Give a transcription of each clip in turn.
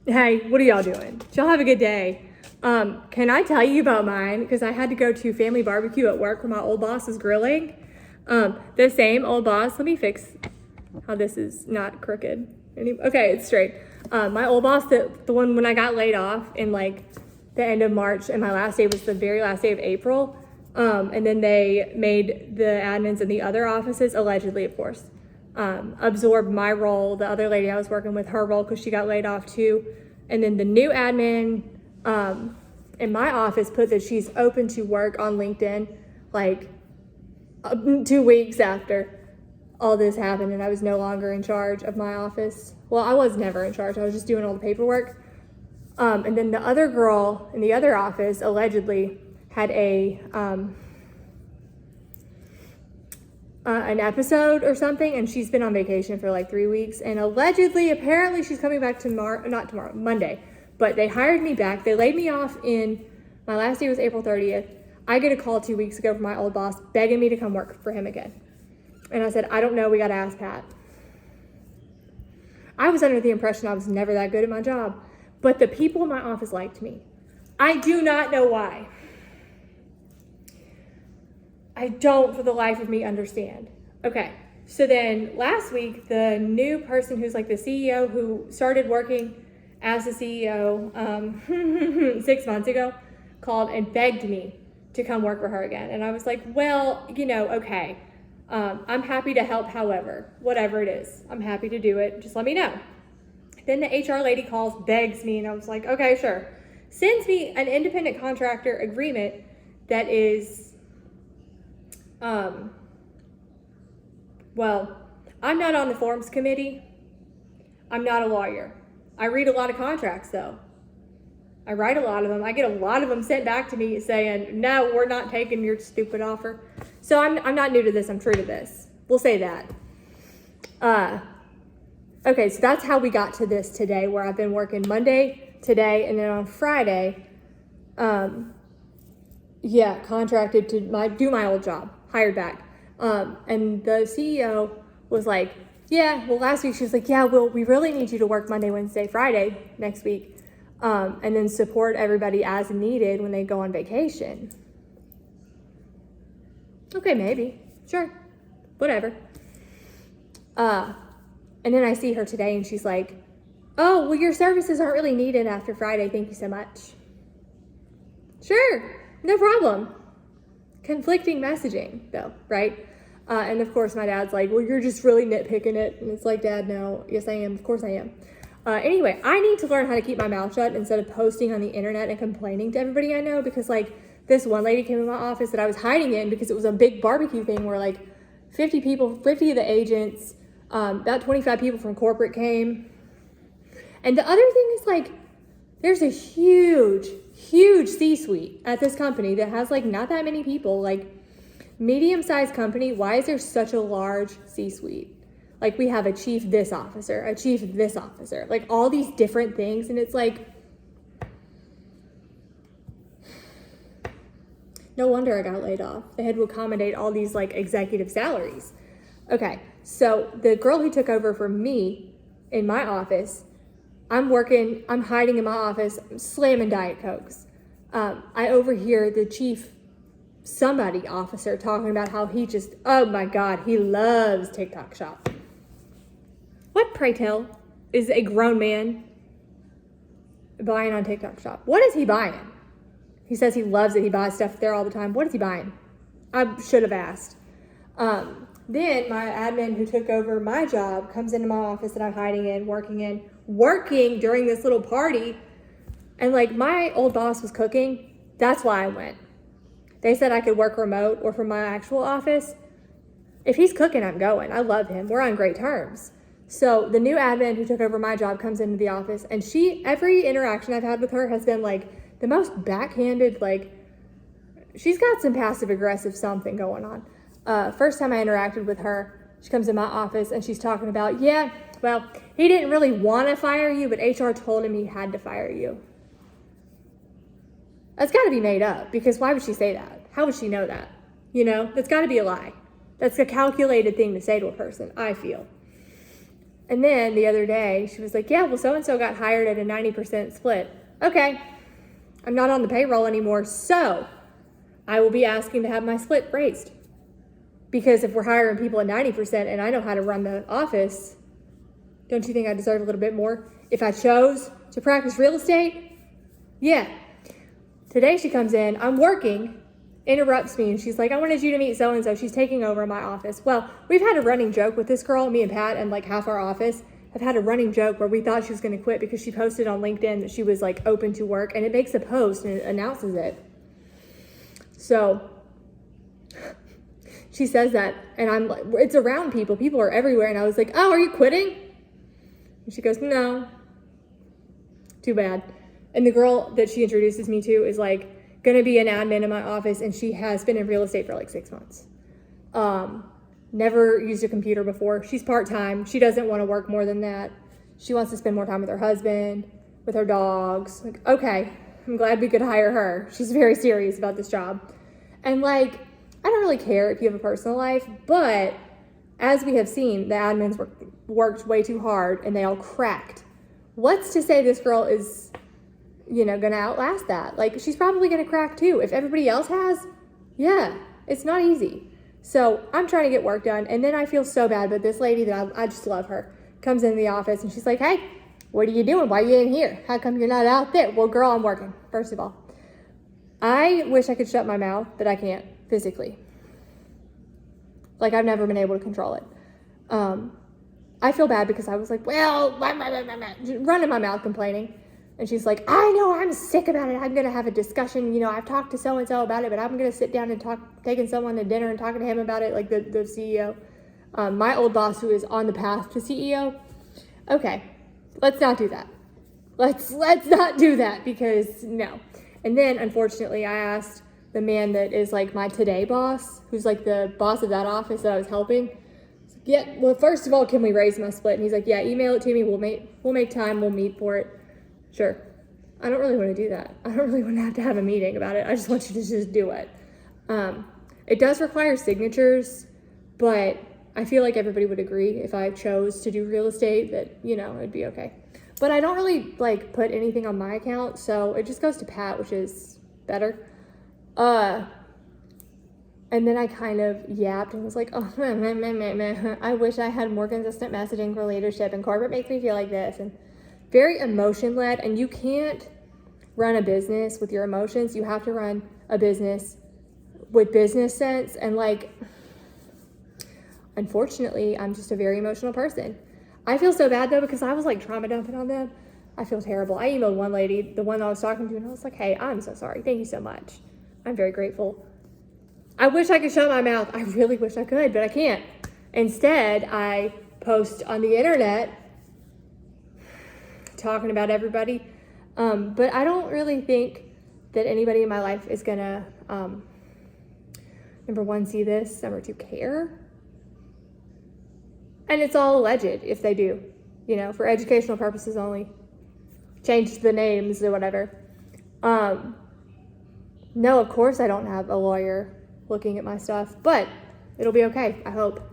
Hey, what are y'all doing? Y'all have a good day. Can I tell you about mine? Because I had to go to family barbecue at work where my old boss was grilling. The same old boss. Let me fix how this is not crooked. Okay, it's straight. My old boss, the one when I got laid off in like the end of March, and my last day was the very last day of April. And then they made the admins in the other offices, allegedly, of course, absorb my role, the other lady I was working with, her role, because she got laid off too. And then the new admin in my office put that she's open to work on LinkedIn like 2 weeks after all this happened and I was no longer in charge of my office. Well, I was never in charge. I was just doing all the paperwork. And then the other girl in the other office allegedly had an episode or something, and she's been on vacation for like 3 weeks, and apparently she's coming back Monday, but they hired me back. They laid me off my last day was April 30th. I get a call 2 weeks ago from my old boss begging me to come work for him again. And I said, I don't know, we gotta ask Pat. I was under the impression I was never that good at my job, but the people in my office liked me. I do not know why. I don't for the life of me understand. Okay, so then last week, the new person who's like the CEO who started working as the CEO 6 months ago called and begged me to come work for her again. And I was like, well, okay. I'm happy to help, however, whatever it is. I'm happy to do it. Just let me know. Then the HR lady calls, begs me, and I was like, okay, sure. Sends me an independent contractor agreement that is, well, I'm not on the forms committee. I'm not a lawyer. I read a lot of contracts, though. I write a lot of them. I get a lot of them sent back to me saying, no, we're not taking your stupid offer. So I'm not new to this. I'm true to this. We'll say that. Okay, so that's how we got to this today, where I've been working Monday, today, and then on Friday, contracted to do my old job, hired back. And the CEO was like, yeah, well, last week she was like, yeah, well, we really need you to work Monday, Wednesday, Friday next week. And then support everybody as needed when they go on vacation. Okay, maybe. Sure. Whatever. And then I see her today and she's like, oh, well, your services aren't really needed after Friday. Thank you so much. Sure. No problem. Conflicting messaging, though, right? And of course, my dad's like, well, you're just really nitpicking it. And it's like, Dad, no. Yes, I am. Of course I am. Anyway, I need to learn how to keep my mouth shut instead of posting on the internet and complaining to everybody I know, because like this one lady came in my office that I was hiding in because it was a big barbecue thing where like 50 people, 50 of the agents, about 25 people from corporate came. And the other thing is like, there's a huge C-suite at this company that has like not that many people, like medium-sized company. Why is there such a large C-suite? Like we have a chief this officer, a chief this officer, like all these different things. And it's like, no wonder I got laid off. They had to accommodate all these like executive salaries. Okay, so the girl who took over for me in my office, I'm hiding in my office, I'm slamming Diet Cokes. I overhear the chief somebody officer talking about how oh my God, he loves TikTok Shop. What, pray tell, is a grown man buying on TikTok Shop? What is he buying? He says he loves it. He buys stuff there all the time. What is he buying? I should have asked. Then my admin who took over my job comes into my office that I'm hiding in, working during this little party. And like my old boss was cooking. That's why I went. They said I could work remote or from my actual office. If he's cooking, I'm going. I love him. We're on great terms. So the new admin who took over my job comes into the office, and every interaction I've had with her has been like the most backhanded, like she's got some passive aggressive something going on. First time I interacted with her, she comes in my office and she's talking about, yeah, well, he didn't really want to fire you, but HR told him he had to fire you. That's got to be made up, because why would she say that? How would she know that? That's got to be a lie. That's a calculated thing to say to a person, I feel. And then the other day, she was like, yeah, well, so-and-so got hired at a 90% split. Okay, I'm not on the payroll anymore, so I will be asking to have my split raised. Because if we're hiring people at 90% and I know how to run the office, don't you think I deserve a little bit more? If I chose to practice real estate, yeah. Today she comes in, I'm working, interrupts me, and she's like, I wanted you to meet so-and-so. She's taking over my office. Well, we've had a running joke with this girl, me and Pat, and like half our office have had a running joke where we thought she was going to quit because she posted on LinkedIn that she was like open to work, and it makes a post and it announces it. So she says that, and I'm like, it's around people. People are everywhere. And I was like, oh, are you quitting? And she goes, no. Too bad. And the girl that she introduces me to is like going to be an admin in my office, and she has been in real estate for like 6 months. Never used a computer before. She's part-time. She doesn't want to work more than that. She wants to spend more time with her husband, with her dogs. Like, okay, I'm glad we could hire her. She's very serious about this job. And like, I don't really care if you have a personal life, but as we have seen, the admins worked way too hard and they all cracked. What's to say this girl is, gonna outlast that? Like, she's probably gonna crack too. If everybody else has, yeah, it's not easy. So I'm trying to get work done, and then I feel so bad, but this lady that I just love her comes into the office and she's like, hey, what are you doing? Why are you in here? How come you're not out there? Well, girl, I'm working, first of all. I wish I could shut my mouth, but I can't physically. Like, I've never been able to control it. I feel bad because I was like, well, running my mouth complaining. And she's like, I know, I'm sick about it. I'm going to have a discussion. I've talked to so-and-so about it, but I'm going to sit down and taking someone to dinner and talking to him about it, like the CEO. My old boss who is on the path to CEO. Okay, let's not do that. Let's not do that, because no. And then, unfortunately, I asked the man that is like my today boss, who's like the boss of that office that I was helping. Yeah, well, first of all, can we raise my split? And he's like, yeah, email it to me. We'll make time. We'll meet for it. Sure. I don't really want to do that. I don't really want to have a meeting about it. I just want you to just do it. It does require signatures, but I feel like everybody would agree if I chose to do real estate that, it'd be okay. But I don't really like put anything on my account, so it just goes to Pat, which is better. And then I kind of yapped and was like, oh, I wish I had more consistent messaging for leadership, and corporate makes me feel like this. And very emotion-led, and you can't run a business with your emotions. You have to run a business with business sense. And like, unfortunately, I'm just a very emotional person. I feel so bad though, because I was like trauma dumping on them. I feel terrible. I emailed one lady, the one I was talking to, and I was like, hey, I'm so sorry. Thank you so much. I'm very grateful. I wish I could shut my mouth. I really wish I could, but I can't. Instead, I post on the internet talking about everybody. But I don't really think that anybody in my life is gonna, number one, see this, number two, care. And it's all alleged if they do, for educational purposes only. Change the names or whatever. No, of course I don't have a lawyer looking at my stuff, but it'll be okay, I hope.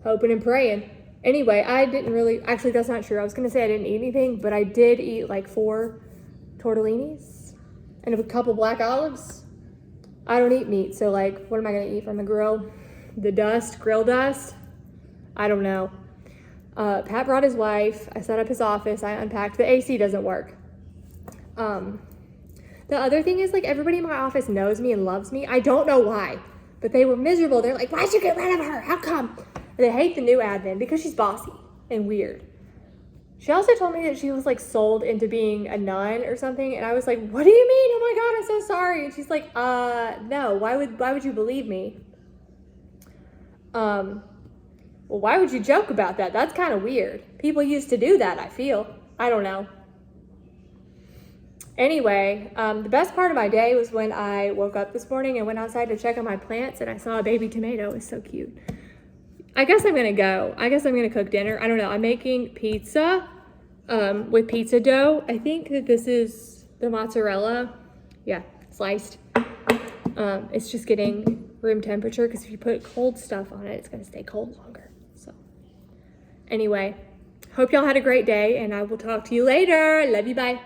Hoping and praying. Anyway, I didn't really, actually that's not true. I was gonna say I didn't eat anything, but I did eat like 4 tortellinis and a couple black olives. I don't eat meat, so like, what am I gonna eat from the grill? The dust, grill dust? I don't know. Pat brought his wife. I set up his office. I unpacked. The AC doesn't work. The other thing is, like, everybody in my office knows me and loves me. I don't know why, but they were miserable. They're like, why'd you get rid of her? How come? And they hate the new admin because she's bossy and weird. She also told me that she was like sold into being a nun or something. And I was like, what do you mean? Oh my God, I'm so sorry. And she's like, no, why would you believe me? Well, why would you joke about that? That's kind of weird. People used to do that, I feel. I don't know. Anyway, the best part of my day was when I woke up this morning and went outside to check on my plants, and I saw a baby tomato. It's so cute. I guess I'm gonna go. I guess I'm gonna cook dinner. I don't know. I'm making pizza with pizza dough. I think that this is the mozzarella. Yeah, sliced. It's just getting room temperature, because if you put cold stuff on it, it's gonna stay cold longer. So Anyway, hope y'all had a great day, and I will talk to you later. Love you, bye.